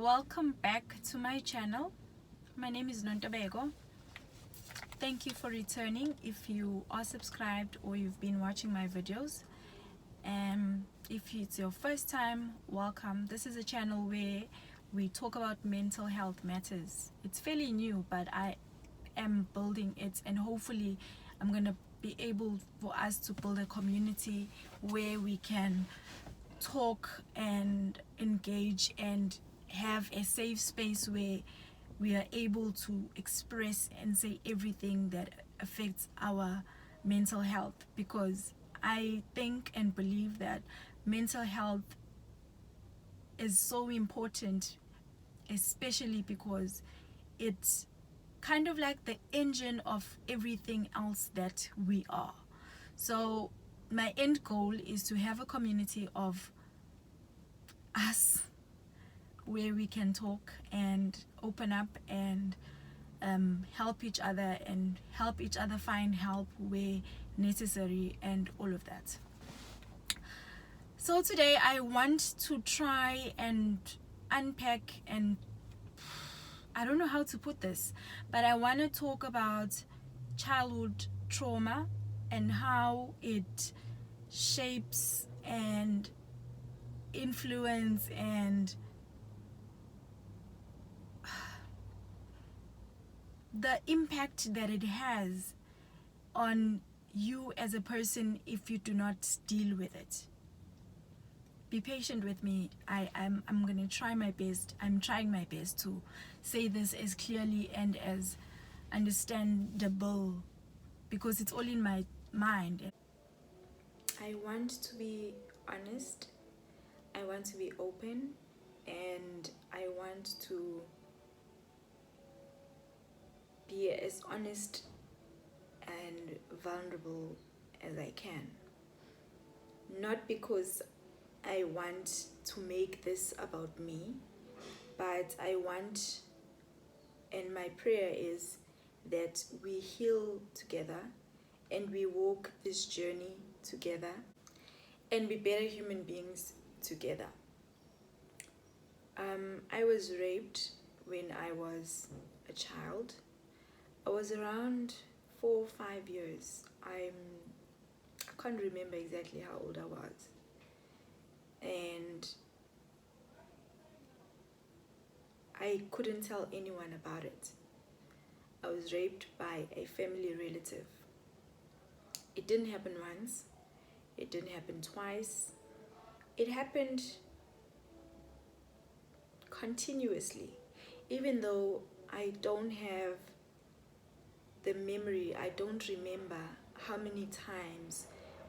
welcome back to my channel. My name is Nontobeko. Thank you for returning if you are subscribed or you've been watching my videos. If it's your first time, welcome. This is a channel where we talk about mental health matters. It's fairly new, but I am building it, and hopefully I'm gonna be able for us to build a community where we can talk and engage and have a safe space where we are able to express and say everything that affects our mental health, because I think and believe that mental health is so important, especially because it's kind of like the engine of everything else that we are. So my end goal is to have a community of us where we can talk and open up and help each other and help each other find help where necessary and all of that. So today I want to try and unpack, and I don't know how to put this, but I want to talk about childhood trauma and how it shapes and influence and the impact that it has on you as a person if you do not deal with it. Be patient with me. I'm gonna try my best. I'm trying my best to say this as clearly and as understandable, because it's all in my mind. I want to be honest, I want to be open, and I want to be as honest and vulnerable as I can. Not because I want to make this about me, but I want, and my prayer is that we heal together and we walk this journey together and be better human beings together. I was raped when I was a child. I was around 4 or 5 years. I can't remember exactly how old I was. And I couldn't tell anyone about it. I was raped by a family relative. It didn't happen once. It didn't happen twice. It happened continuously. Even though I don't have the memory, I don't remember how many times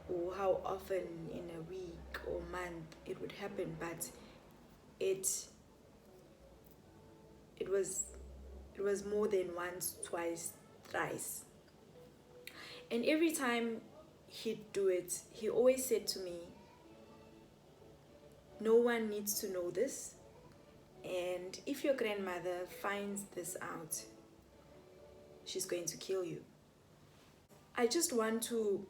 or how often in a week or month it would happen, but it was more than once, twice, thrice. And every time he'd do it, he always said to me, no one needs to know this, and if your grandmother finds this out, she's going to kill you. I just want to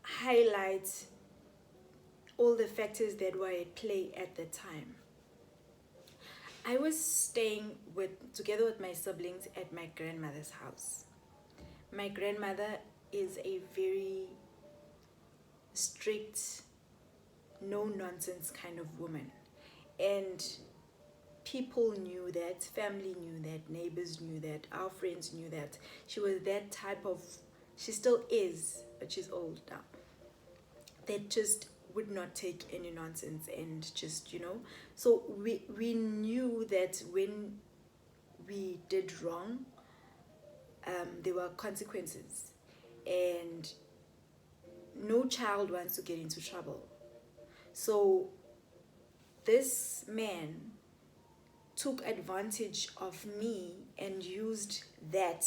highlight all the factors that were at play at the time. I was staying together with my siblings at my grandmother's house. My grandmother is a very strict, no-nonsense kind of woman. And people knew that, family knew that, neighbors knew that, our friends knew that. She was that type of, she still is, but she's old now, that just would not take any nonsense and just, so we knew that when we did wrong, there were consequences, and no child wants to get into trouble. So this man took advantage of me and used that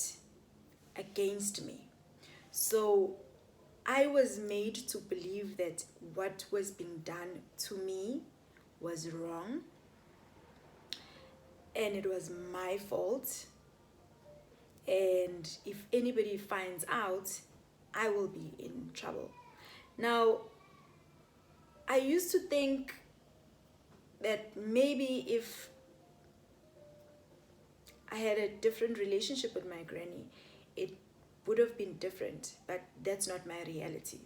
against me. So I was made to believe that what was being done to me was wrong and it was my fault, and if anybody finds out, I will be in trouble. Now, I used to think that maybe if I had a different relationship with my granny, it would have been different, but that's not my reality.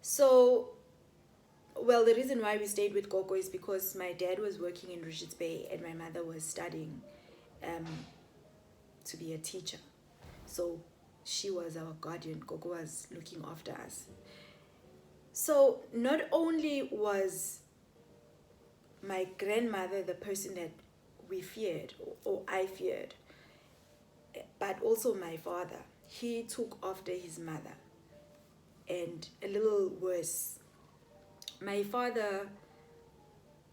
So, well, the reason why we stayed with Gogo is because my dad was working in Richards Bay and my mother was studying to be a teacher. So she was our guardian. Gogo was looking after us. So not only was my grandmother the person that we feared, or I feared, but also my father. He took after his mother. And a little worse, my father,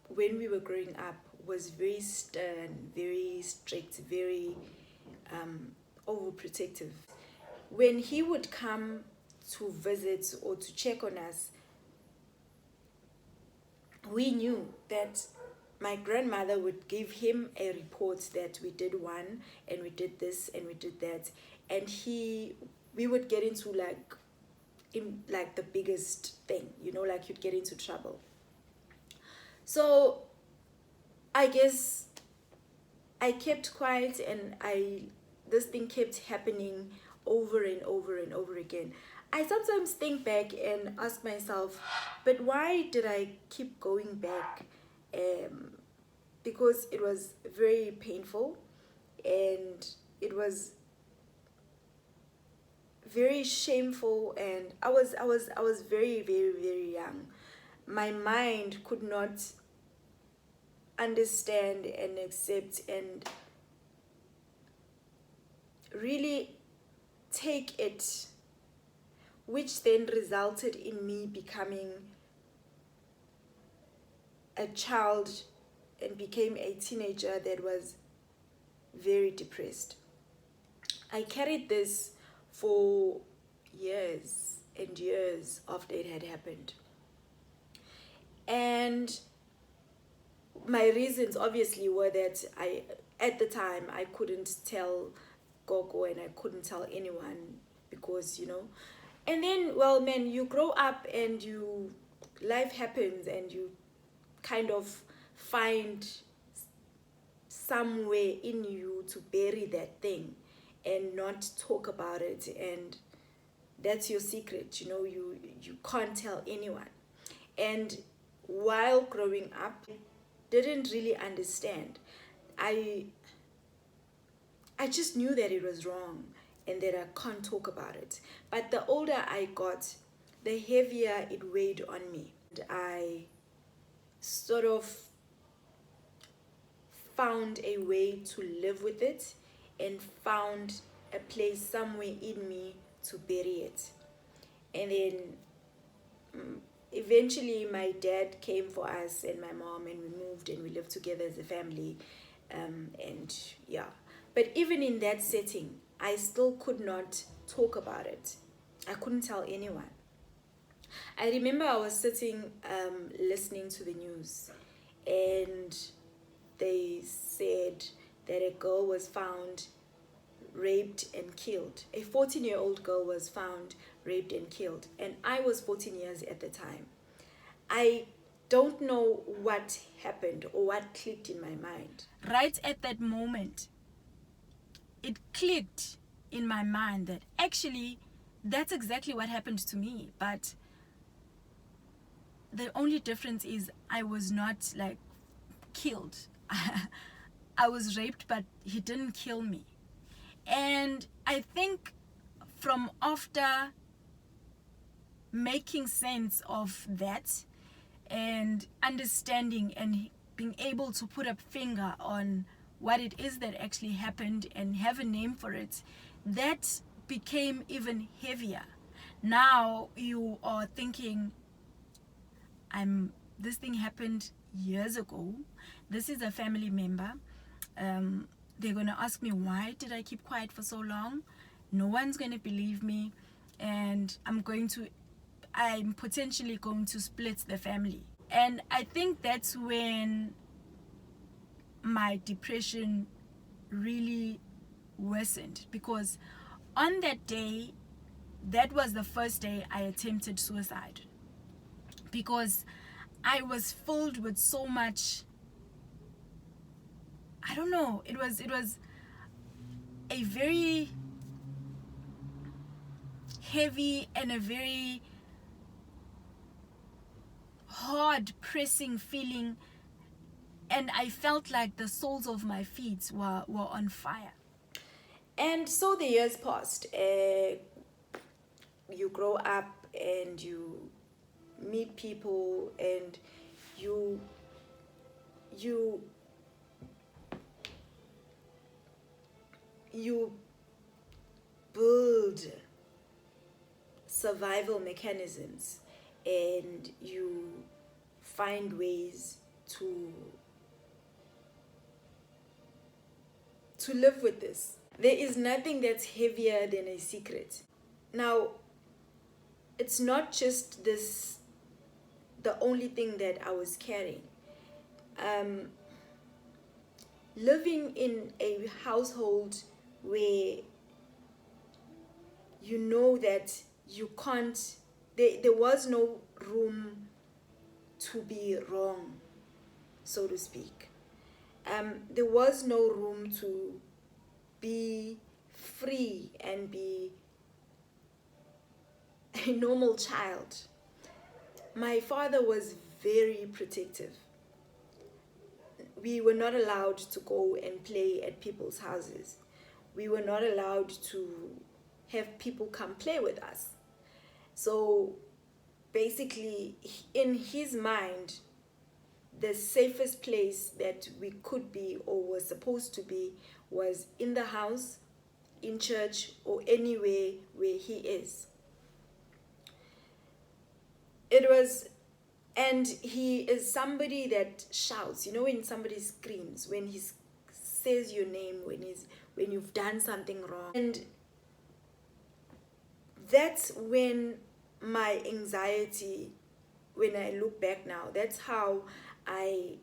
when we were growing up, was very stern, very strict, very overprotective. When he would come to visit or to check on us, we knew that my grandmother would give him a report that we did one and we did this and we did that, and we would get into like the biggest thing, like you'd get into trouble. So I guess I kept quiet, and this thing kept happening over and over and over again. I sometimes think back and ask myself, but why did I keep going back? Because it was very painful, and it was very shameful, and I was very, very, very young. My mind could not understand and accept and really take it, which then resulted in me becoming a child and became a teenager that was very depressed. I carried this for years and years after it had happened. And my reasons obviously were that at the time I couldn't tell Gogo and I couldn't tell anyone because, and then, well, man, you grow up and life happens and you kind of find somewhere in you to bury that thing and not talk about it, and that's your secret. You can't tell anyone. And while growing up, I didn't really understand. I just knew that it was wrong and that I can't talk about it. But the older I got, the heavier it weighed on me. And I sort of found a way to live with it and found a place somewhere in me to bury it. And then eventually my dad came for us and my mom, and we moved and we lived together as a family. And yeah, but even in that setting, I still could not talk about it. I couldn't tell anyone. I remember I was sitting listening to the news, and they said that a girl was found raped and killed. A 14-year-old girl was found raped and killed, and I was 14 years at the time. I don't know what happened or what clicked in my mind. Right at that moment, it clicked in my mind that actually that's exactly what happened to me, but the only difference is I was not like killed. I was raped, but he didn't kill me. And I think from after making sense of that and understanding and being able to put a finger on what it is that actually happened and have a name for it, that became even heavier. Now you are thinking, this thing happened years ago. This is a family member. They're going to ask me, why did I keep quiet for so long? No one's going to believe me, and I'm potentially going to split the family. And I think that's when my depression really worsened, because on that day, that was the first day I attempted suicide, because I was filled with so much, I don't know, it was a very heavy and a very hard pressing feeling, and I felt like the soles of my feet were on fire. And so the years passed. You grow up and you meet people, and you build survival mechanisms, and you find ways to live with this. There is nothing that's heavier than a secret. Now, it's not just this, the only thing that I was carrying. Living in a household where you know that you can't, there was no room to be wrong, so to speak. There was no room to be free and be a normal child. My father was very protective. We were not allowed to go and play at people's houses. We were not allowed to have people come play with us. So basically, in his mind, the safest place that we could be or were supposed to be was in the house, in church, or anywhere where he is. It was, and he is somebody that shouts, you know, when somebody screams, when he says your name, when you've done something wrong. And that's when my anxiety, when I look back now, that's how I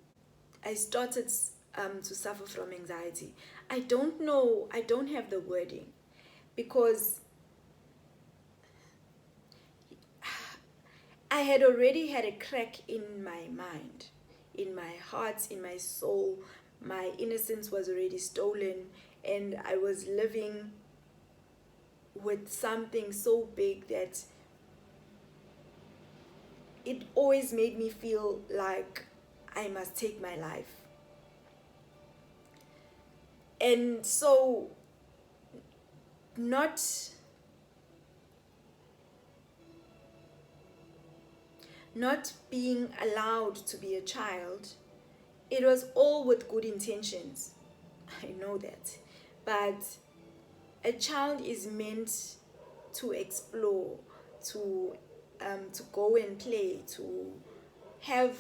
started to suffer from anxiety. I don't know, I don't have the wording, because I had already had a crack in my mind, in my heart, in my soul. My innocence was already stolen, and I was living with something so big that it always made me feel like I must take my life. And so not being allowed to be a child, it was all with good intentions. I know that. But a child is meant to explore, to go and play, to have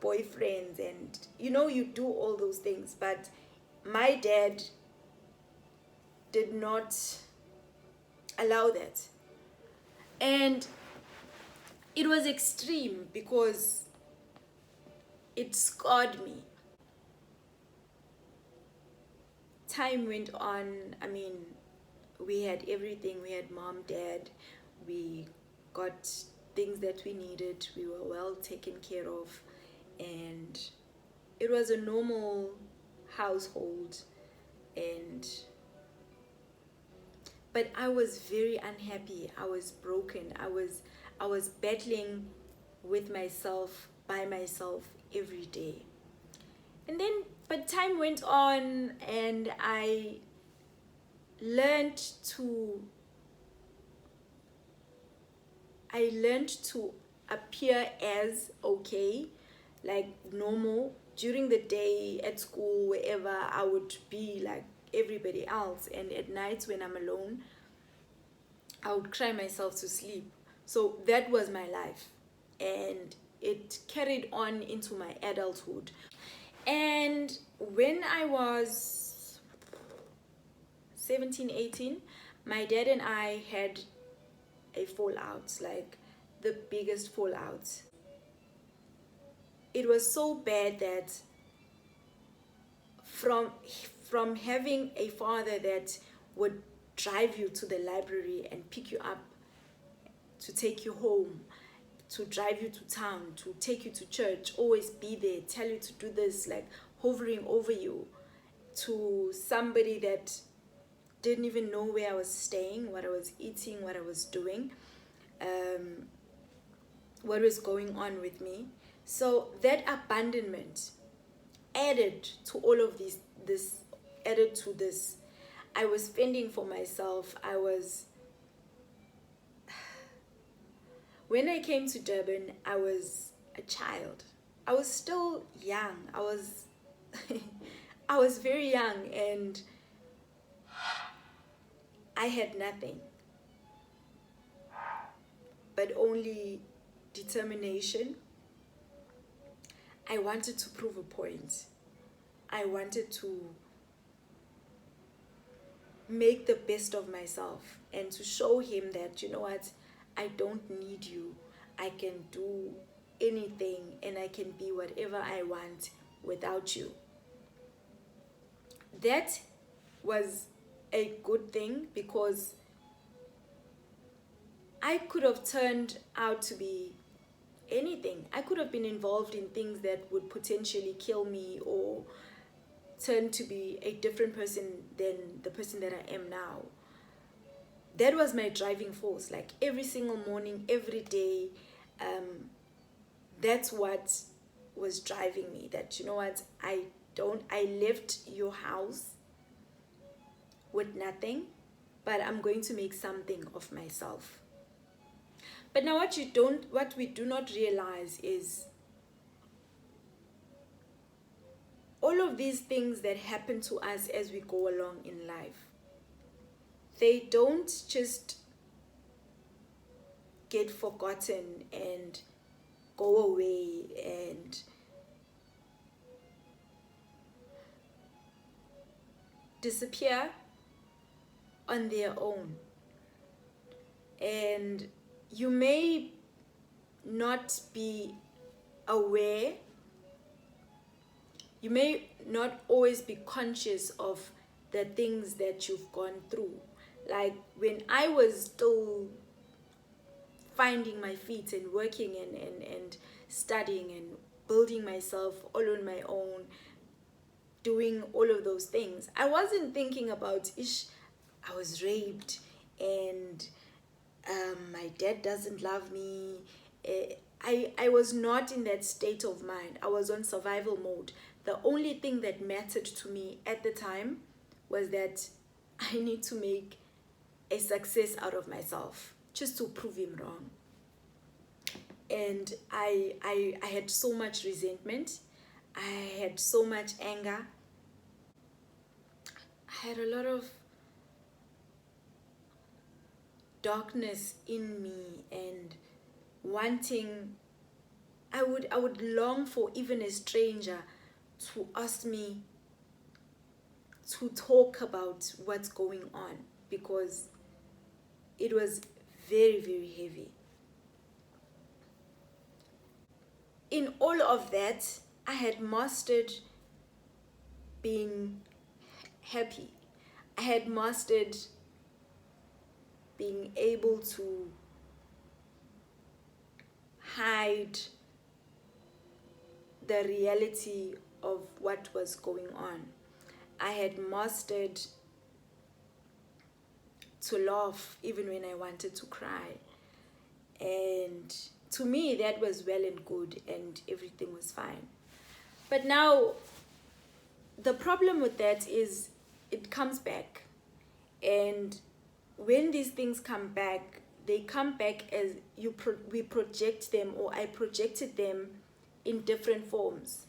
boyfriends, and you do all those things. But my dad did not allow that. And it was extreme because it scarred me. Time went on. I mean, we had everything. We had mom, dad. We got things that we needed. We were well taken care of. And it was a normal household. But I was very unhappy. I was broken. I was battling with myself, by myself, every day. And then, but time went on, and I learned to appear as okay, like normal. During the day, at school, wherever, I would be like everybody else. And at night when I'm alone, I would cry myself to sleep. So that was my life, and it carried on into my adulthood. And when I was 17, 18, my dad and I had a fallout, like the biggest fallout. It was so bad that from having a father that would drive you to the library and pick you up to take you home, to drive you to town, to take you to church, always be there, tell you to do this, like hovering over you, to somebody that didn't even know where I was staying, what I was eating, what I was doing, what was going on with me. So that abandonment added to all of this added to this. I was fending for myself. When I came to Durban, I was a child. I was still young. I was very young, and I had nothing but only determination. I wanted to prove a point. I wanted to make the best of myself and to show him that, you know what, I don't need you. I can do anything and I can be whatever I want without you. That was a good thing, because I could have turned out to be anything. I could have been involved in things that would potentially kill me or turn to be a different person than the person that I am now. That was my driving force. Like every single morning, every day, that's what was driving me. That, you know what, I left your house with nothing, but I'm going to make something of myself. But now what we do not realize is all of these things that happen to us as we go along in life, they don't just get forgotten and go away and disappear on their own. And you may not be aware, you may not always be conscious of the things that you've gone through. Like when I was still finding my feet and working and studying and building myself all on my own, doing all of those things, I wasn't thinking about, I was raped and my dad doesn't love me. I was not in that state of mind. I was on survival mode. The only thing that mattered to me at the time was that I need to make a success out of myself, just to prove him wrong. And I had so much resentment. I had so much anger. I had a lot of darkness in me, and wanting, I would long for even a stranger to ask me to talk about what's going on, because it was very, very heavy. In all of that, I had mastered being happy. I had mastered being able to hide the reality of what was going on. I had mastered to laugh even when I wanted to cry. And to me, that was well and good, and everything was fine. But now, the problem with that is it comes back. And when these things come back, they come back as we project them, or I projected them in different forms,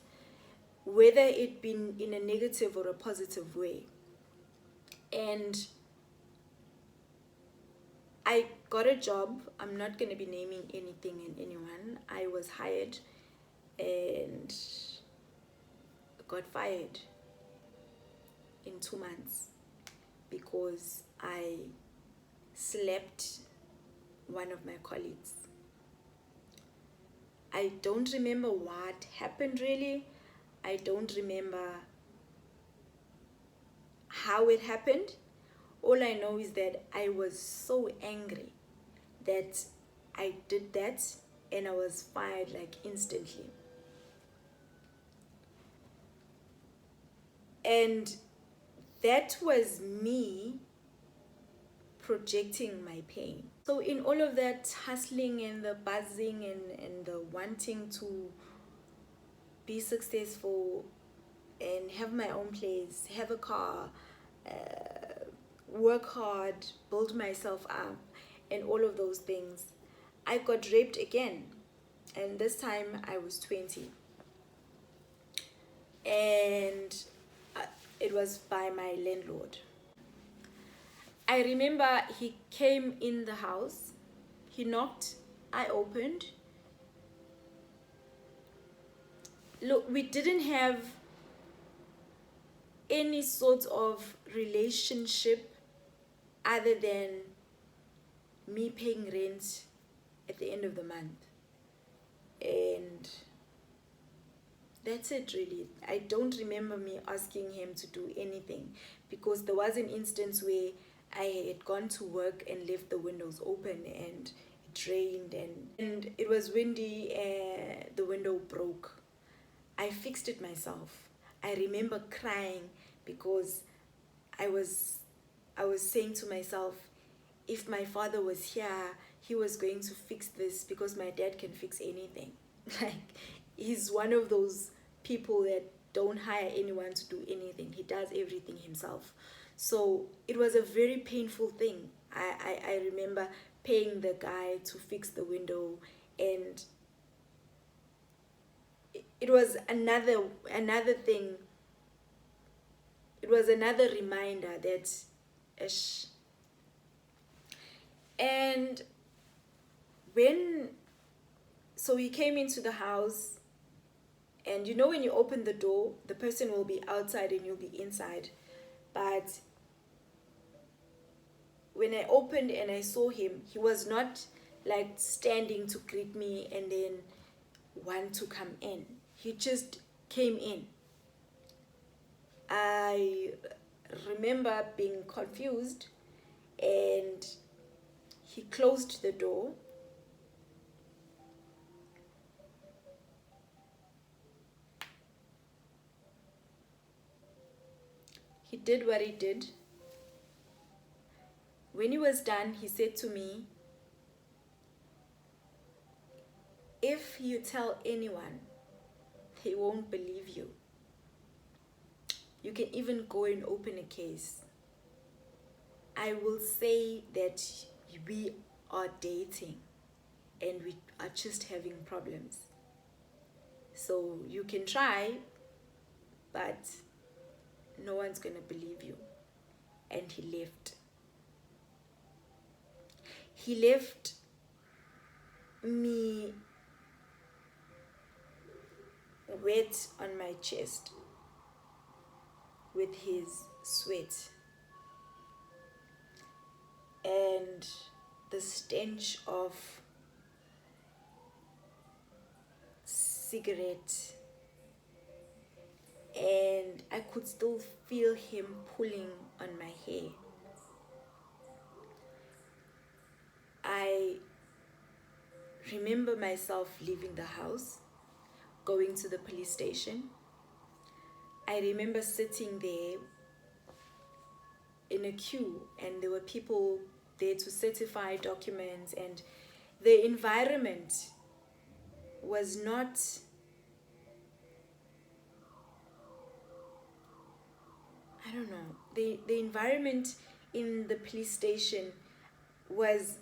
whether it be in a negative or a positive way. And I got a job. I'm not going to be naming anything and anyone. I was hired and got fired in 2 months because I slept one of my colleagues. I don't remember what happened really. I don't remember how it happened. All I know is that I was so angry that I did that, and I was fired like instantly. And that was me projecting my pain. So in all of that hustling and the buzzing and the wanting to be successful and have my own place, have a car, work hard, build myself up, and all of those things, I got raped again. And this time I was 20. And uh, it was by my landlord. I remember he came in the house, he knocked, I opened. Look, we didn't have any sort of relationship other than me paying rent at the end of the month. And that's it, really. I don't remember me asking him to do anything, because there was an instance where I had gone to work and left the windows open and it rained and it was windy and the window broke. I fixed it myself. I remember crying because I was saying to myself, if my father was here, he was going to fix this, because my dad can fix anything. Like, he's one of those people that don't hire anyone to do anything. He does everything himself. So it was a very painful thing. I remember paying the guy to fix the window, and it was another thing. It was another reminder that and so he came into the house, and you know, when you open the door, the person will be outside and you'll be inside. But when I opened and I saw him, he was not like standing to greet me and then want to come in. He just came in. I remember being confused, and he closed the door. He did what he did. When he was done, he said to me, if you tell anyone, they won't believe you. You can even go and open a case. I will say that we are dating and we are just having problems. So you can try, but no one's gonna believe you. And he left. He left me wet on my chest with his sweat and the stench of cigarette, and I could still feel him pulling on my hair. I remember myself leaving the house, going to the police station. I remember sitting there in a queue, and there were people there to certify documents, and the environment was not the environment in the police station was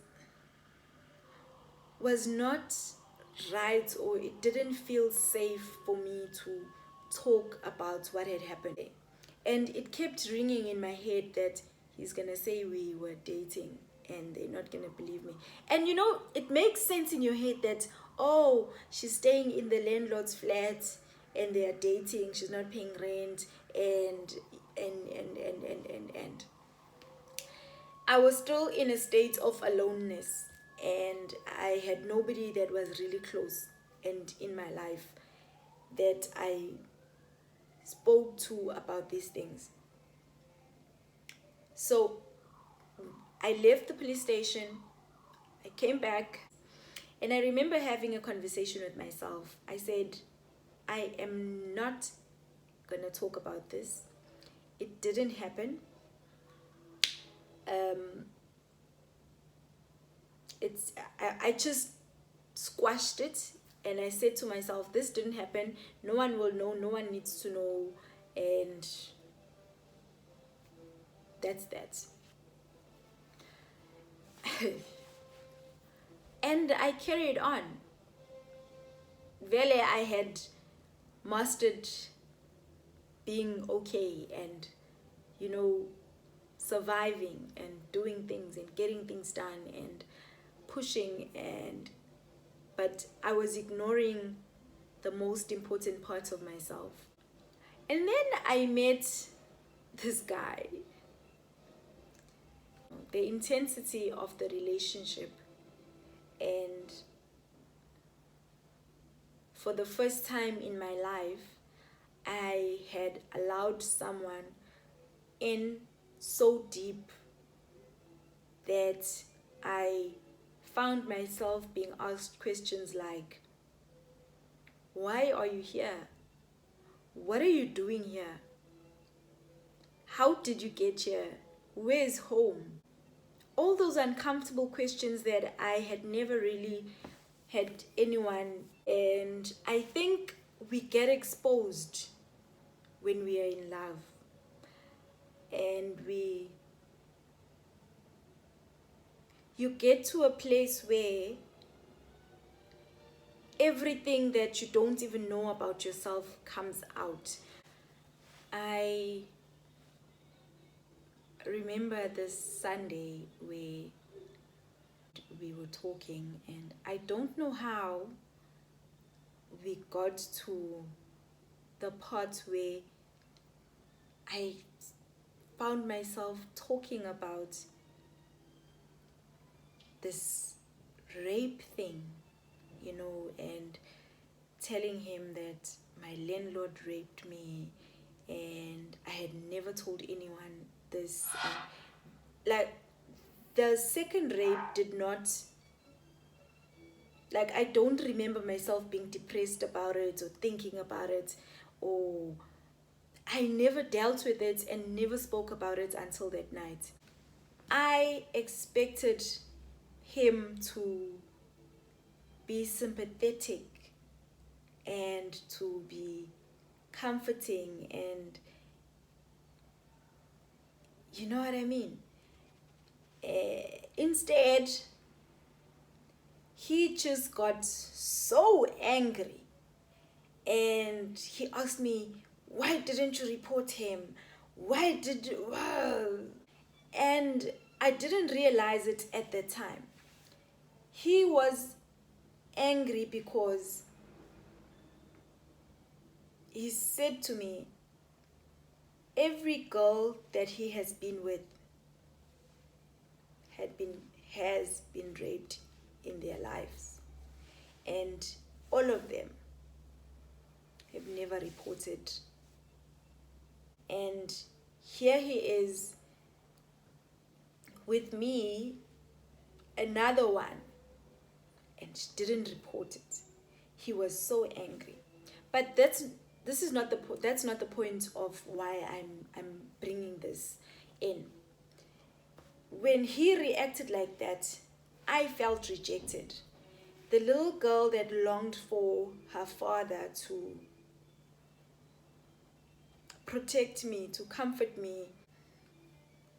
not right, or it didn't feel safe for me to talk about what had happened. And it kept ringing in my head that he's gonna say we were dating and they're not gonna believe me. And you know, it makes sense in your head that, oh, she's staying in the landlord's flat and they are dating, she's not paying rent, and I was still in a state of aloneness, and I had nobody that was really close and in my life that I spoke to about these things. So I left the police station, I came back, And I remember having a conversation with myself. I said, I am not gonna talk about this. It didn't happen. I just squashed it, and I said to myself, this didn't happen. No one will know. No one needs to know. And that's that. And I carried on. Vele, I had mastered being okay and, surviving and doing things and getting things done and pushing, but I was ignoring the most important parts of myself. And then I met this guy. The intensity of the relationship, and for the first time in my life, I had allowed someone in so deep that I found myself being asked questions like, why are you here? What are you doing here? How did you get here? Where's home? All those uncomfortable questions that I had never really had anyone. And I think we get exposed when we are in love, and you get to a place where everything that you don't even know about yourself comes out. I remember this Sunday where we were talking, and I don't know how we got to the part where I found myself talking about this rape thing, and telling him that my landlord raped me, and I had never told anyone this. Like, the second rape did not, I don't remember myself being depressed about it or thinking about it, or I never dealt with it and never spoke about it until that night. I expected him to be sympathetic and to be comforting, and you know what I mean? Instead, he just got so angry, and he asked me, why didn't you report him? Why did you? Wow. And I didn't realize it at that time. He was angry because he said to me, every girl that he has been with has been raped in their lives, and all of them have never reported. And here he is with me, another one, and she didn't report it. He was so angry. But that's not the point of why I'm bringing this in. When he reacted like that, I felt rejected. The little girl that longed for her father to protect me, to comfort me,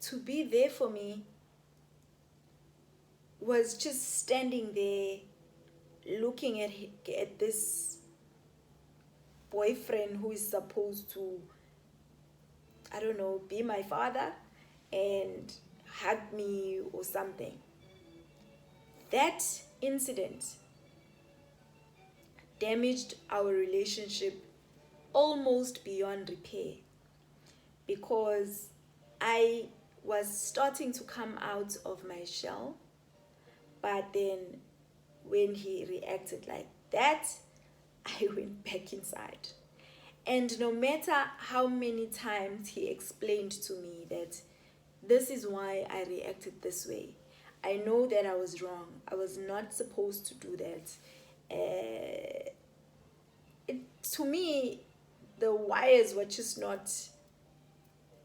to be there for me, was just standing there looking at this boyfriend who is supposed to, I don't know, be my father and hug me or something. That incident damaged our relationship almost beyond repair, because I was starting to come out of my shell. But then when he reacted like that, I went back inside. And no matter how many times he explained to me that this is why I reacted this way, I know that I was wrong. I was not supposed to do that. To me, the wires were just not,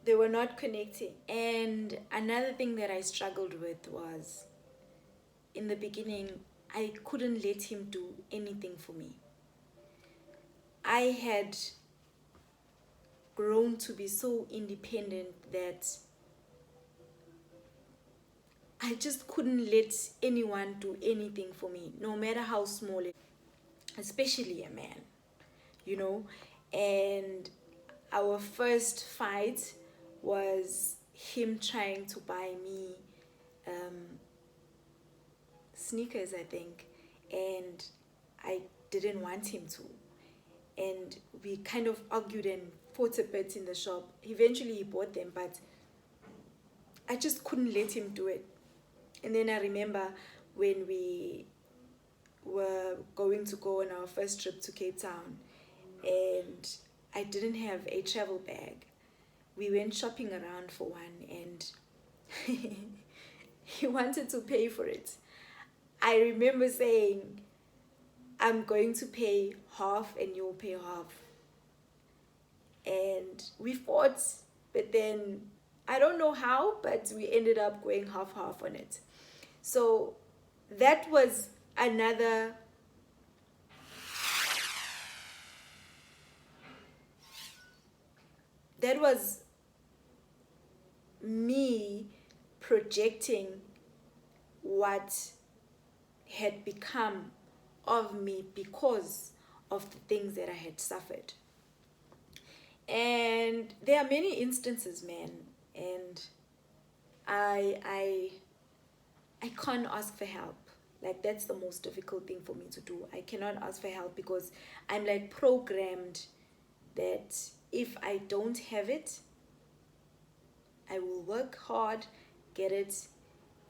they were not connecting. And another thing that I struggled with was, in the beginning, I couldn't let him do anything for me. I had grown to be so independent that I just couldn't let anyone do anything for me, no matter how small it, especially a man, you know. And our first fight was him trying to buy me sneakers, I think, and I didn't want him to. And we kind of argued and fought a bit in the shop. Eventually he bought them, but I just couldn't let him do it. And then I remember when we were going to go on our first trip to Cape Town, and I didn't have a travel bag. We went shopping around for one, and he wanted to pay for it. I remember saying, I'm going to pay half and you'll pay half. And we fought, but then I don't know how, but we ended up going half on it. So that was another that was me projecting what had become of me because of the things that I had suffered. And there are many instances, man, and I can't ask for help. Like, that's the most difficult thing for me to do. I cannot ask for help because I'm like programmed that if I don't have it, I will work hard, get it,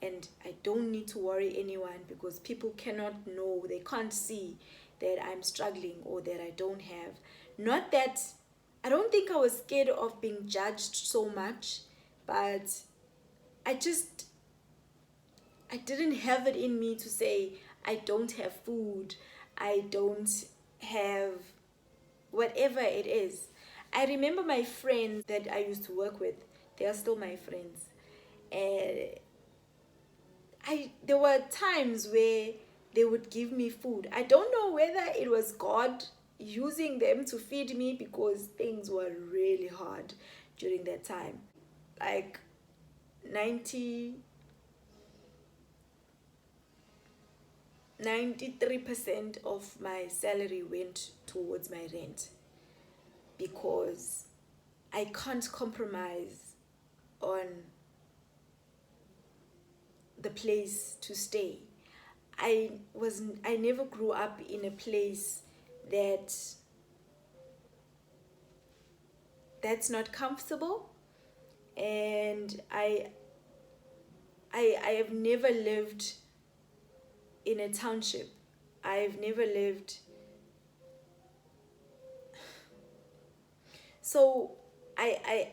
and I don't need to worry anyone because people cannot know, they can't see that I'm struggling or that I don't have. Not that, I don't think I was scared of being judged so much, but I didn't have it in me to say, I don't have food, I don't have whatever it is. I remember my friends that I used to work with, they are still my friends. And there were times where they would give me food. I don't know whether it was God using them to feed me because things were really hard during that time. Like 93% of my salary went towards my rent because I can't compromise on the place to stay. I never grew up in a place that's not comfortable, and I have never lived in a township. I've never lived, so I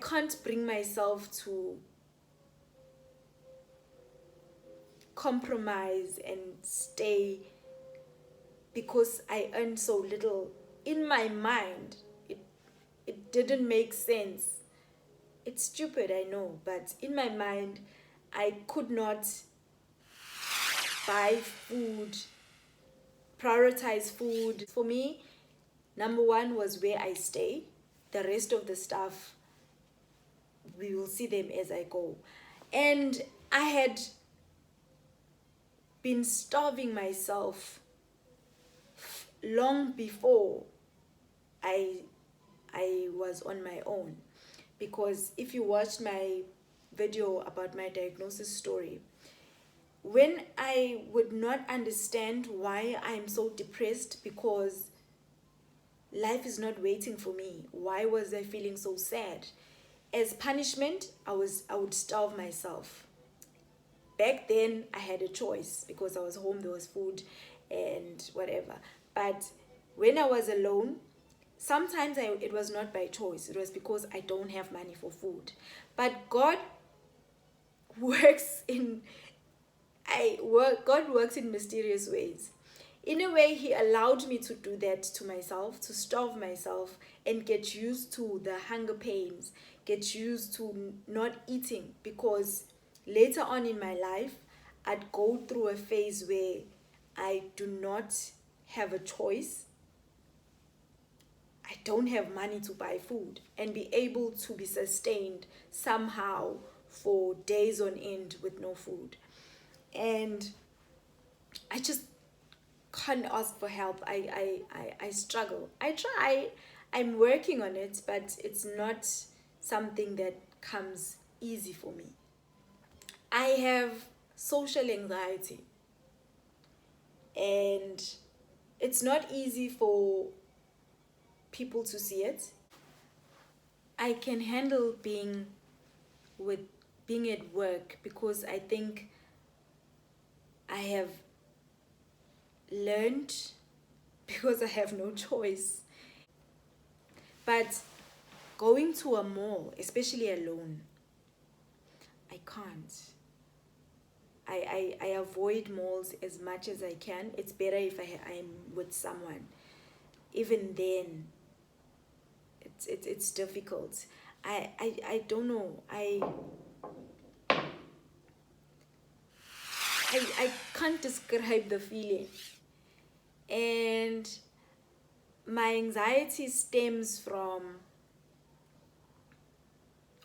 can't bring myself to compromise and stay because I earn so little. In my mind, it didn't make sense. It's stupid, I know, but in my mind, I could not buy food, prioritize food. For me, number one was where I stay. The rest of the stuff, we will see them as I go. And I had been starving myself long before I was on my own, because if you watched my video about my diagnosis story, when I would not understand why I'm so depressed because life is not waiting for me, why was I feeling so sad? As punishment, I would starve myself. Back then, I had a choice because I was home, there was food and whatever. But when I was alone, sometimes it was not by choice. It was because I don't have money for food. But God works in God works in mysterious ways. In a way, He allowed me to do that to myself, to starve myself and get used to the hunger pains, get used to not eating, because later on in my life, I'd go through a phase where I do not have a choice. I don't have money to buy food and be able to be sustained somehow for days on end with no food. And I just can't ask for help. I struggle. I try. I'm working on it, but it's not something that comes easy for me. I have social anxiety, and it's not easy for people to see it. I can handle with being at work because I think I have learned because I have no choice. But going to a mall, especially alone, I can't. I avoid malls as much as I can. It's better if I'm with someone. Even then, it's difficult. I don't know. I can't describe the feeling. And my anxiety stems from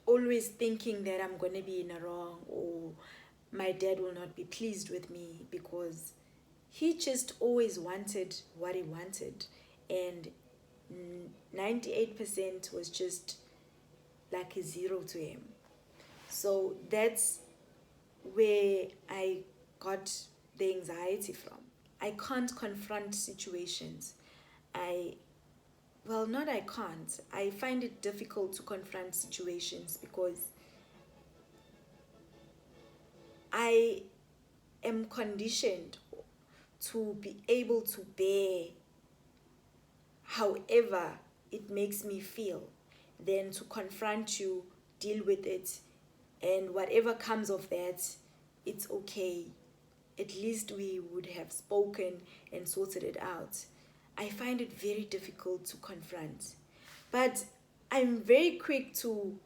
always thinking that I'm going to be in a wrong, or my dad will not be pleased with me, because he just always wanted what he wanted, and 98% was just like a zero to him. So that's where I got the anxiety from. I can't confront situations. Not I can't. I find it difficult to confront situations because I am conditioned to be able to bear however it makes me feel, then to confront you, deal with it, and whatever comes of that, it's okay. At least we would have spoken and sorted it out. I find it very difficult to confront. But I'm very quick to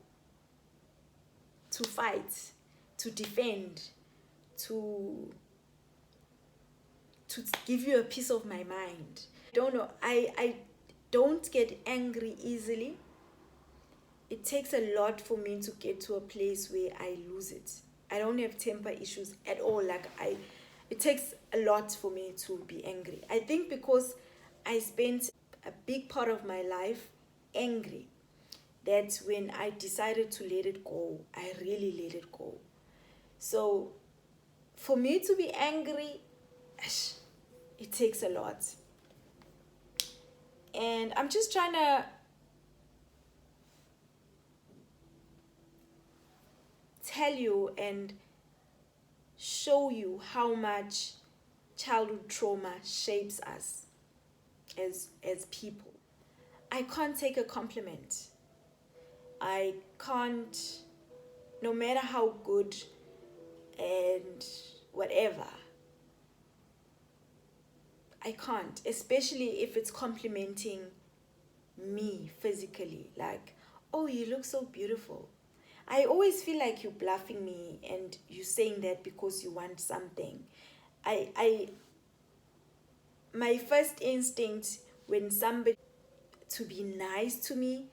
fight, to defend, to give you a piece of my mind. Don't know. I don't get angry easily. It takes a lot for me to get to a place where I lose it. I don't have temper issues at all. It takes a lot for me to be angry. I think because I spent a big part of my life angry, that when I decided to let it go, I really let it go. So for me to be angry, it takes a lot. And I'm just trying to tell you and show you how much childhood trauma shapes us as people. I can't take a compliment. I can't, no matter how good and whatever, I can't, especially if it's complimenting me physically, like, oh, you look so beautiful. I always feel like you're bluffing me and you're saying that because you want something. My first instinct when somebody to be nice to me,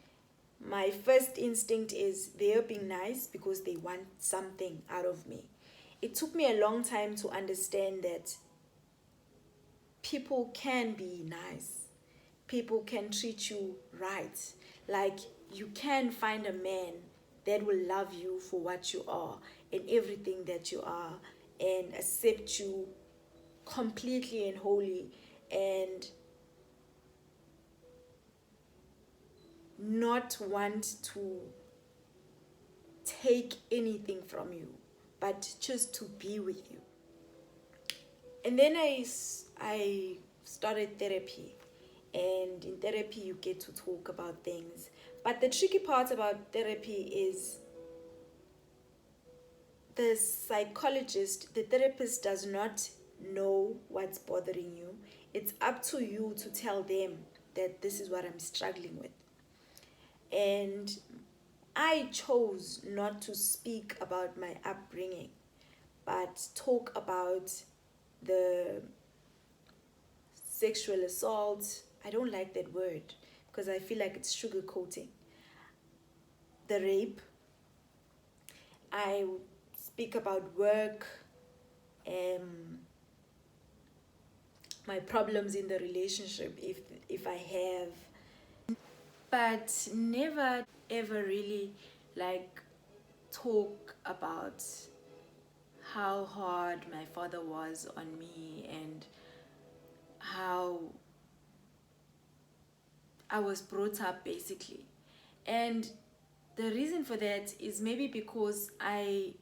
my first instinct is they're being nice because they want something out of me. It took me a long time to understand that people can be nice. People can treat you right. Like, you can find a man that will love you for what you are and everything that you are, and accept you completely and wholly, and not want to take anything from you, but just to be with you. And then I started therapy, and in therapy you get to talk about things. But the tricky part about therapy is the psychologist, the therapist does not know what's bothering you. It's up to you to tell them that this is what I'm struggling with. And I chose not to speak about my upbringing, but talk about the sexual assault. I don't like that word because I feel like it's sugarcoating. The rape. I speak about work, my problems in the relationship if I have, but never ever really like talk about how hard my father was on me and how I was brought up basically. And the reason for that is maybe because I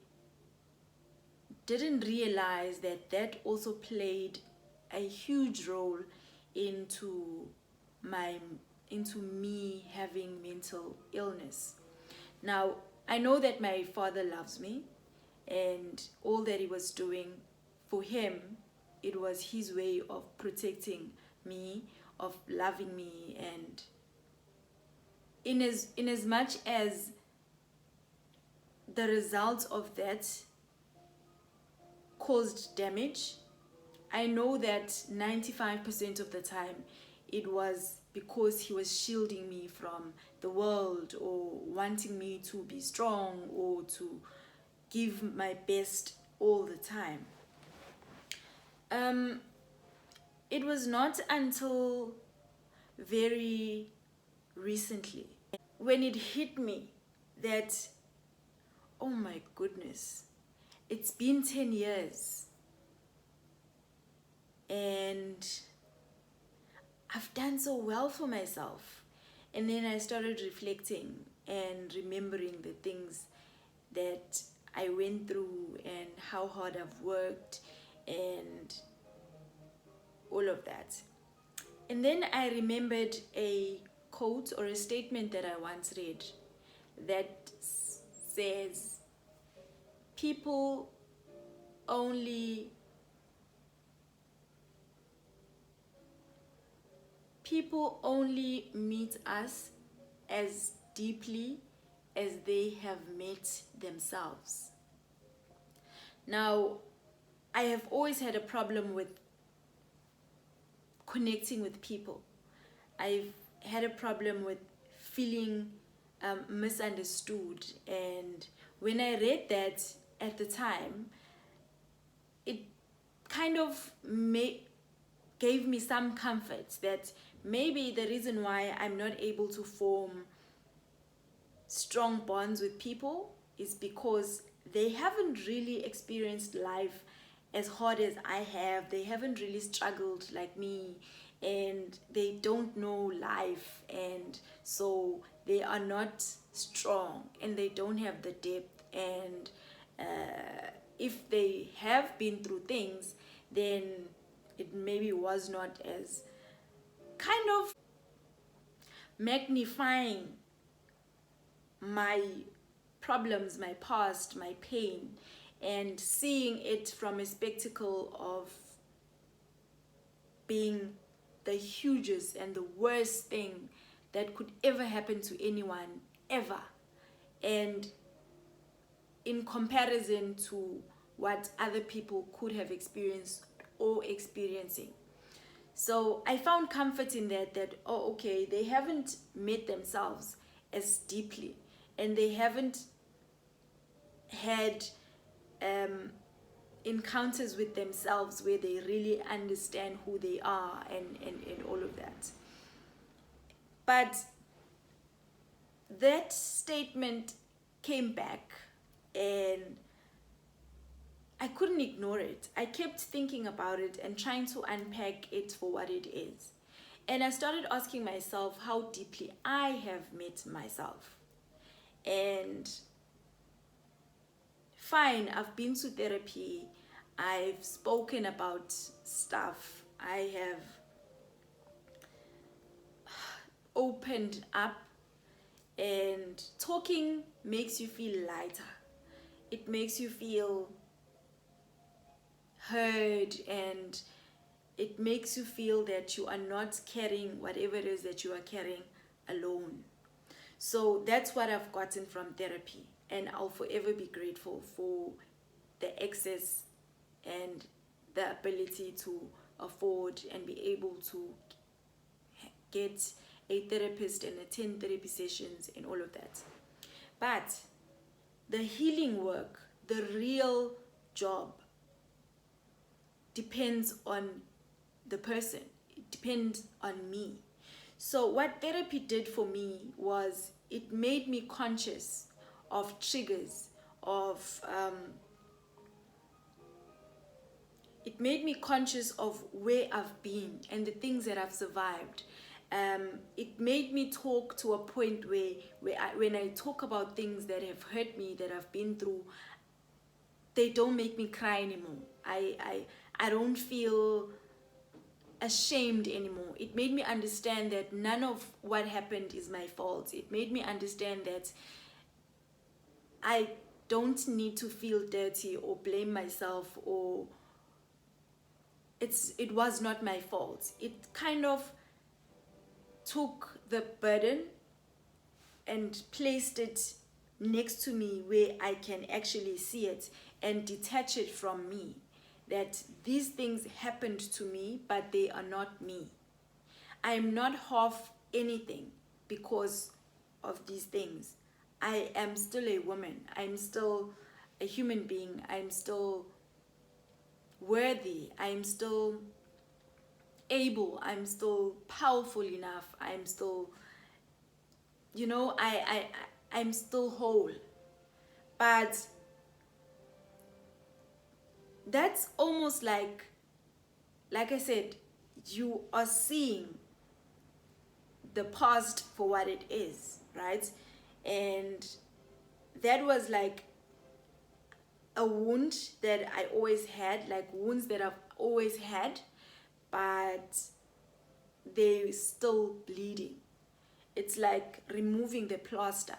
didn't realize that that also played a huge role into me having mental illness. Now, I know that my father loves me, and all that he was doing, for him, it was his way of protecting me, of loving me, and in as much as the results of that caused damage, I know that 95% of the time it was because he was shielding me from the world, or wanting me to be strong, or to give my best all the time. It was not until very recently when it hit me that, oh my goodness, it's been 10 years and I've done so well for myself. And then I started reflecting and remembering the things that I went through and how hard I've worked and all of that. And then I remembered a quote or a statement that I once read that says, people only meet us as deeply as they have met themselves. Now, I have always had a problem with connecting with people. I've had a problem with feeling misunderstood, and when I read that at the time, it kind of gave me some comfort that maybe the reason why I'm not able to form strong bonds with people is because they haven't really experienced life as hard as I have. They haven't really struggled like me, and they don't know life, and so they are not strong and they don't have the depth. And if they have been through things, then it maybe was not as kind of magnifying my problems, my past, my pain, and seeing it from a spectacle of being the hugest and the worst thing that could ever happen to anyone, ever. And in comparison to what other people could have experienced or experiencing. So I found comfort in that, oh, okay, they haven't met themselves as deeply, and they haven't had encounters with themselves where they really understand who they are and all of that. But that statement came back and I couldn't ignore it. I kept thinking about it and trying to unpack it for what it is. And I started asking myself how deeply I have met myself. And fine, I've been to therapy, I've spoken about stuff, I have opened up, and talking makes you feel lighter. it makes you feel heard, and it makes you feel that you are not carrying whatever it is that you are carrying alone. So that's what I've gotten from therapy, and I'll forever be grateful for the access and the ability to afford and be able to get a therapist and attend therapy sessions and all of that. But the healing work, the real job, depends on the person. It depends on me. So what therapy did for me was it made me conscious of triggers, of it made me conscious of where I've been and the things that I've survived. It made me talk to a point where when I talk about things that have hurt me, that I've been through, they don't make me cry anymore. I don't feel ashamed anymore. It made me understand that none of what happened is my fault. It made me understand that I don't need to feel dirty or blame myself, or it was not my fault. It kind of took the burden and placed it next to me where I can actually see it and detach it from me. That these things happened to me, but they are not me. I am not half anything because of these things. I am still a woman. I'm still a human being. I'm still worthy. I'm still able. I'm still powerful enough. I'm still, I'm still whole. But that's almost like I said, you are seeing the past for what it is, right? And that was like a wound that I always had, like wounds that I've always had, but they're still bleeding. It's like removing the plaster.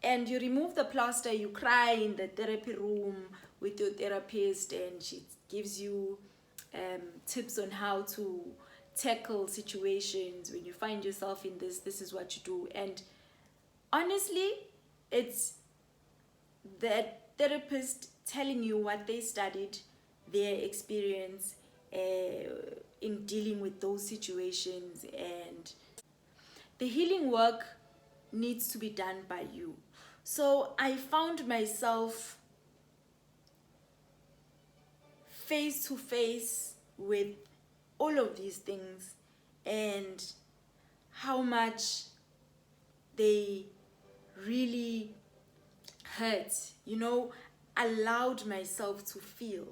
And you remove the plaster, you cry in the therapy room with your therapist, and she gives you tips on how to tackle situations when you find yourself in this is what you do. And honestly, it's that therapist telling you what they studied, their experience in dealing with those situations. And the healing work needs to be done by you. So I found myself face to face with all of these things and how much they really hurt. Allowed myself to feel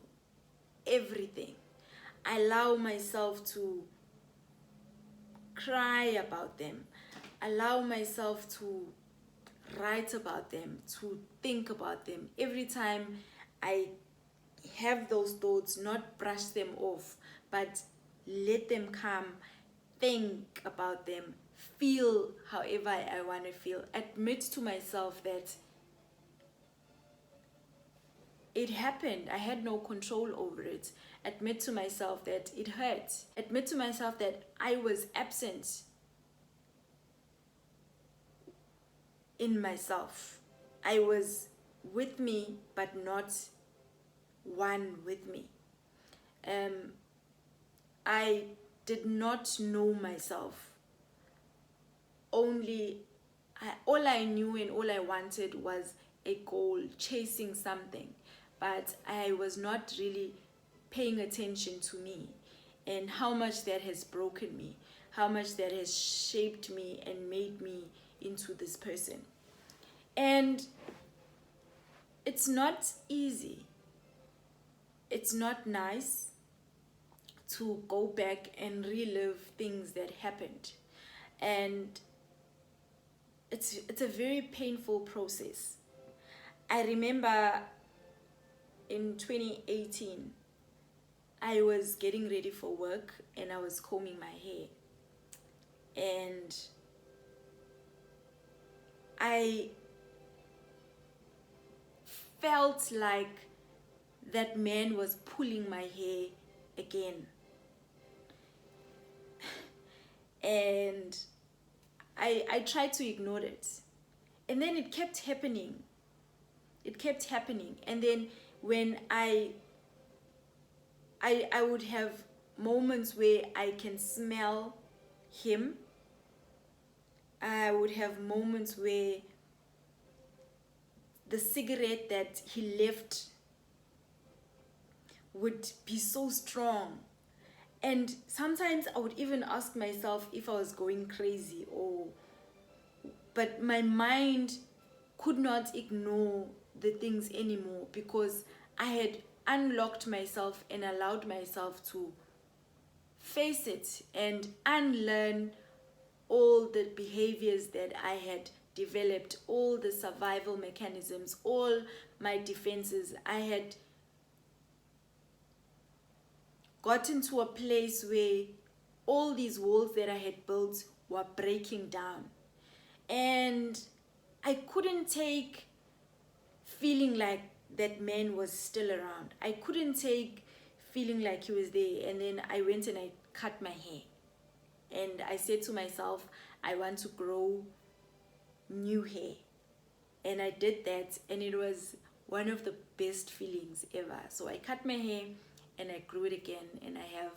everything. I allow myself to cry about them. Allow myself to write about them, to think about them. Every time I have those thoughts, not brush them off, but let them come, think about them, feel however I want to feel. Admit to myself that it happened. I had no control over it. Admit to myself that it hurt. Admit to myself that I was absent in myself. I was with me, but not one with me. I did not know myself. All I knew and all I wanted was a goal, chasing something. But I was not really paying attention to me and how much that has broken me, how much that has shaped me and made me into this person. And it's not easy. It's not nice to go back and relive things that happened. And it's a very painful process. I remember in 2018, I was getting ready for work and I was combing my hair. And I felt like that man was pulling my hair again. And I tried to ignore it. And then it kept happening. It kept happening. And then when I would have moments where I can smell him. I would have moments where the cigarette that he left would be so strong. And sometimes I would even ask myself if I was going crazy, but my mind could not ignore the things anymore, because I had unlocked myself and allowed myself to face it and unlearn all the behaviors that I had developed, all the survival mechanisms, all my defenses. I had gotten to a place where all these walls that I had built were breaking down. And I couldn't take feeling like that man was still around. I couldn't take feeling like he was there. And then I went and I cut my hair. And I said to myself, I want to grow new hair. And I did that, and it was one of the best feelings ever. So I cut my hair and I grew it again, and I have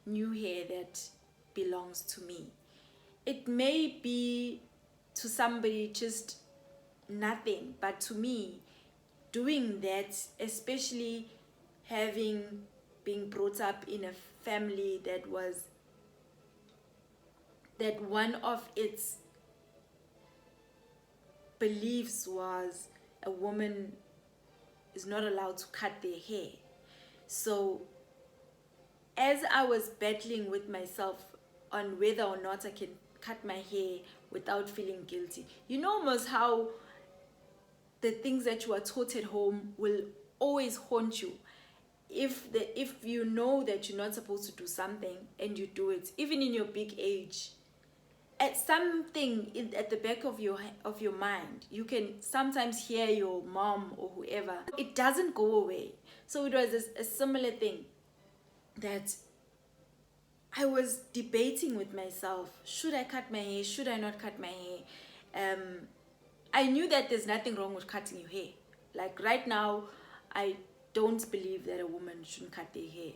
new hair that belongs to me. It may be to somebody just nothing, but to me, doing that, especially having been brought up in a family that one of its beliefs was a woman is not allowed to cut their hair. So as I was battling with myself on whether or not I can cut my hair without feeling guilty, you know almost how the things that you are taught at home will always haunt you. If you know that you're not supposed to do something and you do it, even in your big age, at something at the back of your mind, you can sometimes hear your mom or whoever. It doesn't go away. So it was a similar thing that I was debating with myself. Should I cut my hair? Should I not cut my hair? I knew that there's nothing wrong with cutting your hair. Like right now, I don't believe that a woman shouldn't cut their hair.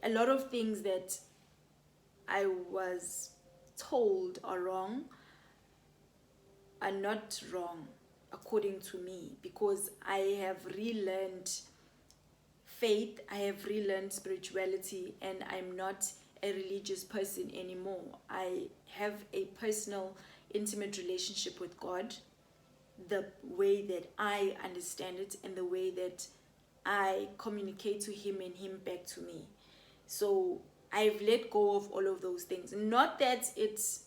A lot of things that I was told are wrong are not wrong according to me, because I have relearned faith, I have relearned spirituality, and I'm not a religious person anymore. I have a personal, intimate relationship with God, the way that I understand it and the way that I communicate to him and him back to me. So I've let go of all of those things. Not that it's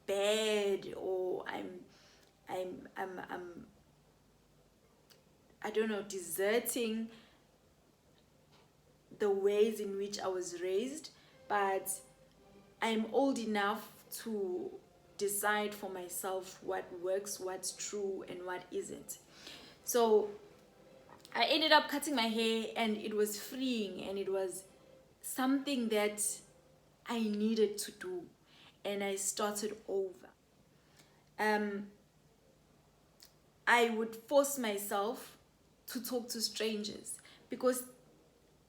bad or I don't know, deserting the ways in which I was raised, but I'm old enough to decide for myself what works, what's true, and what isn't. So I ended up cutting my hair, and it was freeing, and it was something that I needed to do, and I started over. I would force myself to talk to strangers because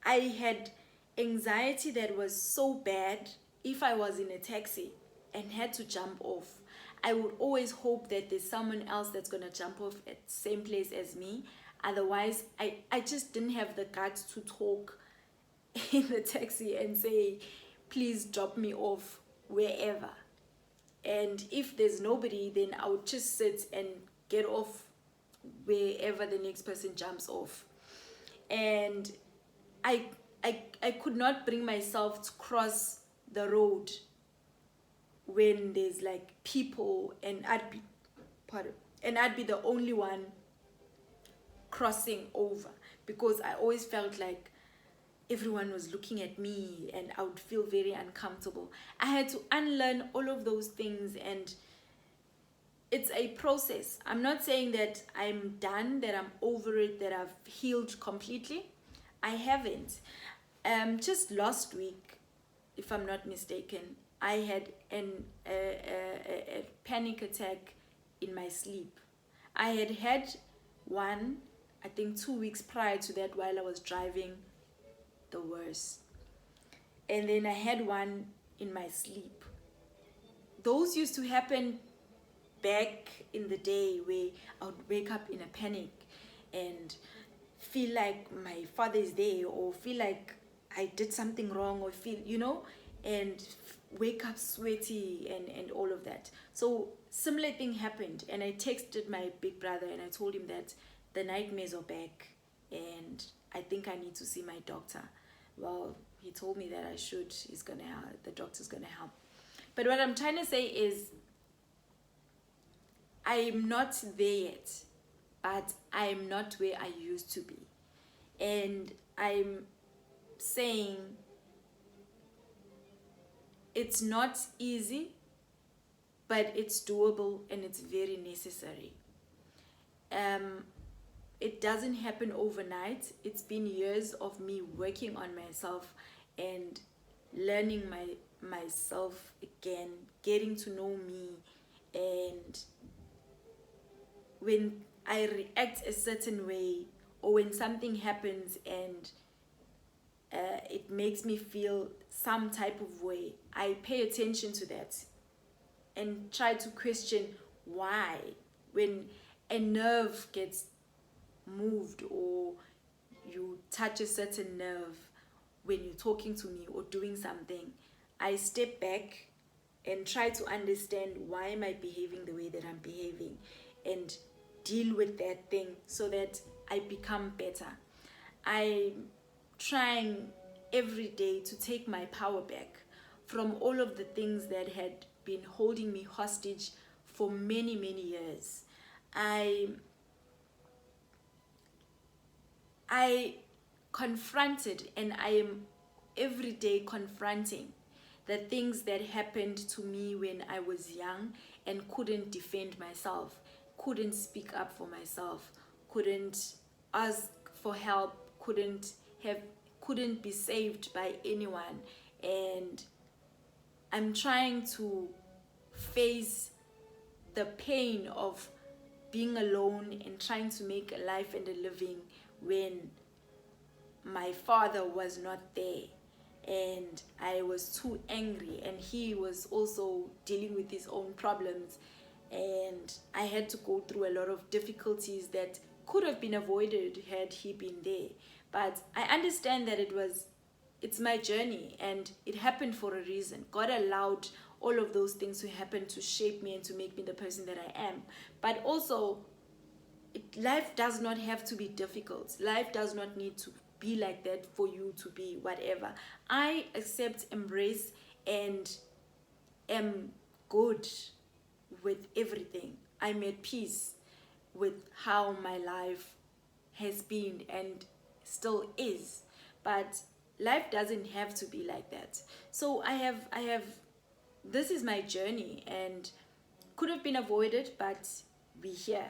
I had anxiety that was so bad. If I was in a taxi and had to jump off, I would always hope that there's someone else that's going to jump off at the same place as me. Otherwise, I just didn't have the guts to talk in the taxi and say, please drop me off wherever. And if there's nobody, then I would just sit and get off wherever the next person jumps off. And I could not bring myself to cross the road when there's like people, and I'd be the only one crossing over, because I always felt like everyone was looking at me and I would feel very uncomfortable. I had to unlearn all of those things and it's a process. I'm not saying that I'm done, that I'm over it, that I've healed completely. I haven't. Just last week, if I'm not mistaken, I had a panic attack in my sleep. I had one, I think 2 weeks prior to that, while I was driving, the worst. And then I had one in my sleep. Those used to happen back in the day, where I would wake up in a panic and feel like my father is there, or feel like I did something wrong, or feel, and wake up sweaty and all of that. So similar thing happened, and I texted my big brother and I told him that the nightmares are back and I think I need to see my doctor. Well, he told me that I should. The doctor's gonna help. But what I'm trying to say is, I'm not there yet, but I'm not where I used to be. And I'm saying it's not easy, but it's doable and it's very necessary. It doesn't happen overnight. It's been years of me working on myself and learning myself again, getting to know me. And when I react a certain way, or when something happens and it makes me feel some type of way, I pay attention to that and try to question why. When a nerve gets moved, or you touch a certain nerve when you're talking to me or doing something, I step back and try to understand why am I behaving the way that I'm behaving, and deal with that thing so that I become better. I'm trying every day to take my power back from all of the things that had been holding me hostage for many, many years. I confronted, and I am every day confronting the things that happened to me when I was young and couldn't defend myself, couldn't speak up for myself, couldn't ask for help, couldn't be saved by anyone. And I'm trying to face the pain of being alone and trying to make a life and a living when my father was not there, and I was too angry, and he was also dealing with his own problems, and I had to go through a lot of difficulties that could have been avoided had he been there. But I understand that it's my journey, and it happened for a reason. God allowed all of those things to happen to shape me and to make me the person that I am. But also, life does not have to be difficult. Life does not need to be like that for you to be whatever. I accept, embrace, and am good with everything. I'm at peace with how my life has been and still is. But life doesn't have to be like that. So I have this is my journey, and could have been avoided, but we're here.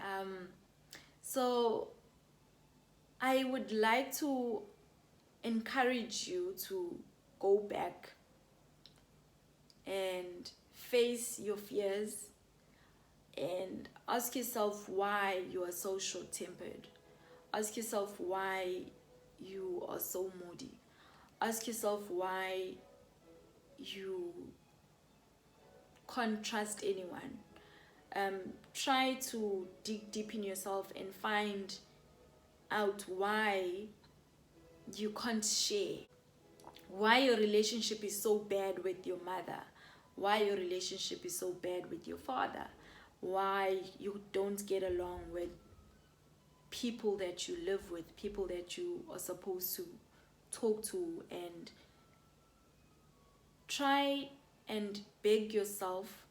So I would like to encourage you to go back and face your fears and ask yourself why you are so short-tempered. Ask yourself why you are so moody. Ask yourself why you can't trust anyone. Try to dig deep in yourself and find out why you can't share, why your relationship is so bad with your mother, why your relationship is so bad with your father, why you don't get along with people that you live with, people that you are supposed to talk to. And try and beg yourself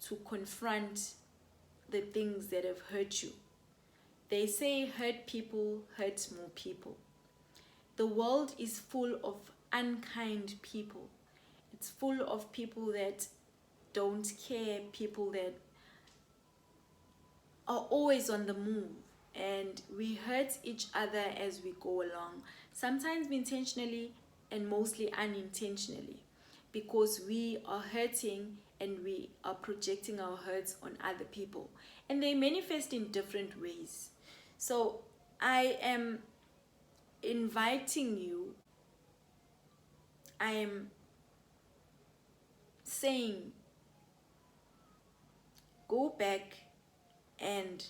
to confront the things that have hurt you. They say hurt people hurt more people. The world is full of unkind people. It's full of people that don't care, people that are always on the move, and we hurt each other as we go along, sometimes intentionally and mostly unintentionally, because we are hurting and we are projecting our hurts on other people, and they manifest in different ways. So I am inviting you, I am saying, go back and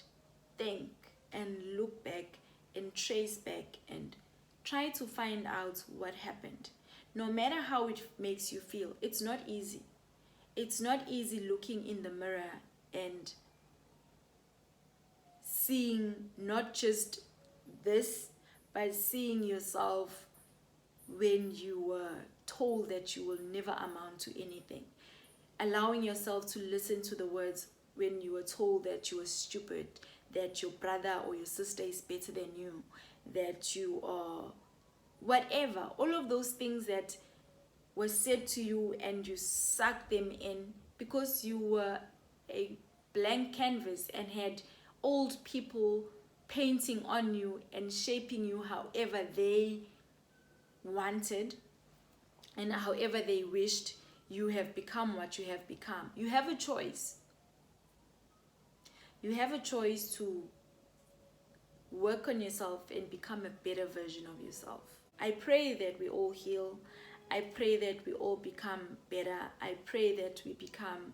think and look back and trace back and try to find out what happened. No matter how it makes you feel, it's not easy. It's not easy looking in the mirror and seeing not just this, but seeing yourself when you were told that you will never amount to anything. Allowing yourself to listen to the words when you were told that you were stupid, that your brother or your sister is better than you, that you are whatever, all of those things that were said to you, and you sucked them in because you were a blank canvas and had old people painting on you and shaping you however they wanted and however they wished. You have become what you have become. You have a choice. You have a choice to work on yourself and become a better version of yourself. I pray that we all heal. I pray that we all become better. I pray that we become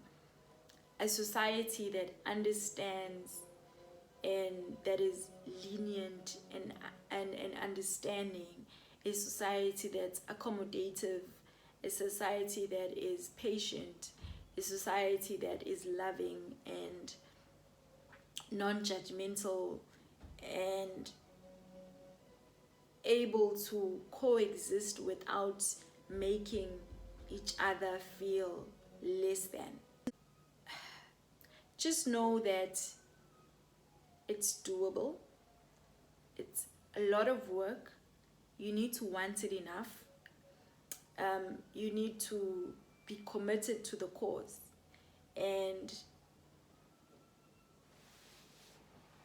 a society that understands and that is lenient and understanding, a society that's accommodative, a society that is patient, a society that is loving and non-judgmental and able to coexist without making each other feel less than. Just know that it's doable. It's a lot of work. You need to want it enough. You need to be committed to the cause, and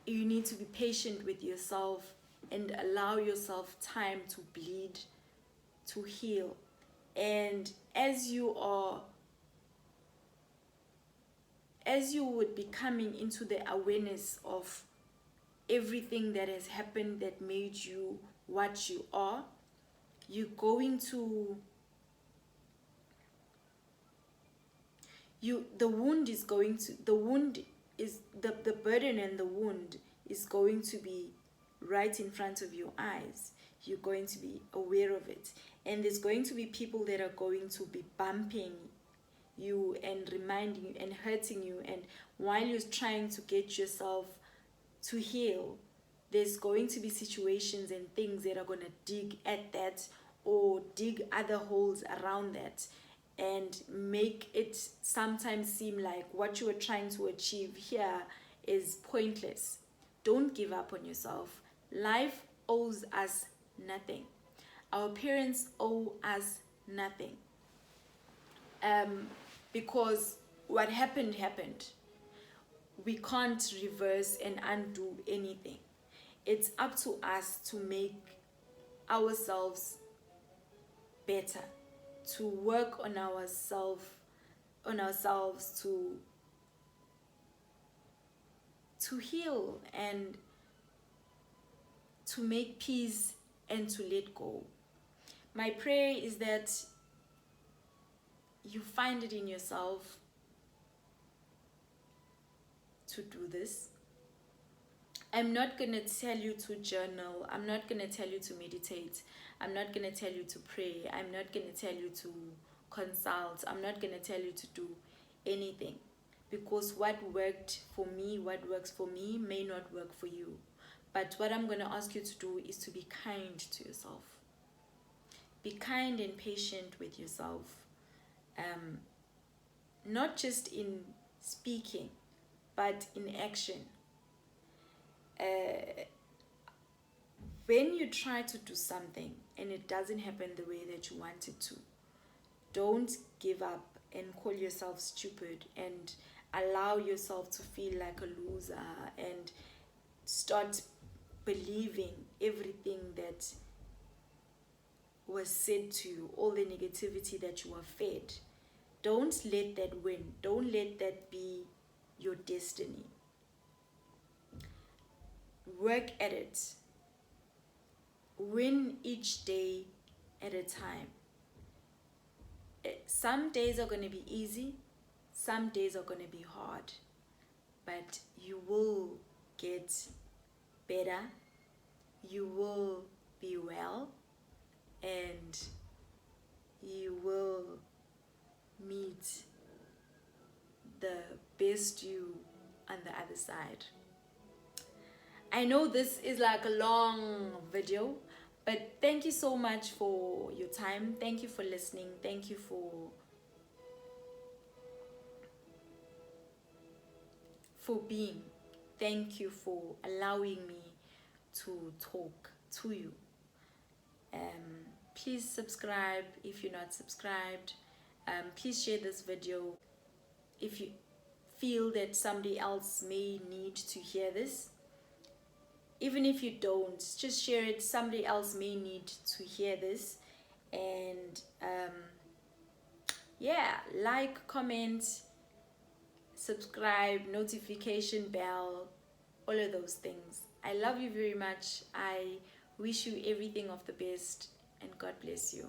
you need to be patient with yourself and allow yourself time to bleed, to heal. And as you would be coming into the awareness of everything that has happened that made you what you are, you're going to the burden and the wound is going to be right in front of your eyes. You're going to be aware of it, and there's going to be people that are going to be bumping you and reminding you and hurting you, and while you're trying to get yourself to heal, there's going to be situations and things that are going to dig at that or dig other holes around that and make it sometimes seem like what you were trying to achieve here is pointless. Don't give up on yourself. Life owes us nothing. Our parents owe us nothing. Because what happened. We can't reverse and undo anything. It's up to us to make ourselves better, to work on ourselves to heal and to make peace and to let go. My prayer is that you find it in yourself to do this. I'm not going to tell you to journal. I'm not going to tell you to meditate. I'm not going to tell you to pray. I'm not going to tell you to consult. I'm not going to tell you to do anything, because what worked for me, what works for me may not work for you. But what I'm going to ask you to do is to be kind to yourself. Be kind and patient with yourself. Not just in speaking, but in action. When you try to do something and it doesn't happen the way that you want it to, don't give up and call yourself stupid and allow yourself to feel like a loser and start believing everything that was said to you, all the negativity that you were fed. Don't let that win. Don't let that be your destiny. Work at it. Win each day at a time. Some days are going to be easy. Some days are going to be hard. But you will get better. You will be well. And you will meet the best you on the other side. I know this is like a long video, but thank you so much for your time. Thank you for listening. Thank you for being. Thank you for allowing me to talk to you. Please subscribe if you're not subscribed. Please share this video if you feel that somebody else may need to hear this. Even if you don't, just share it. Somebody else may need to hear this. And yeah, like, comment, subscribe, notification bell, all of those things. I love you very much. I wish you everything of the best, and God bless you.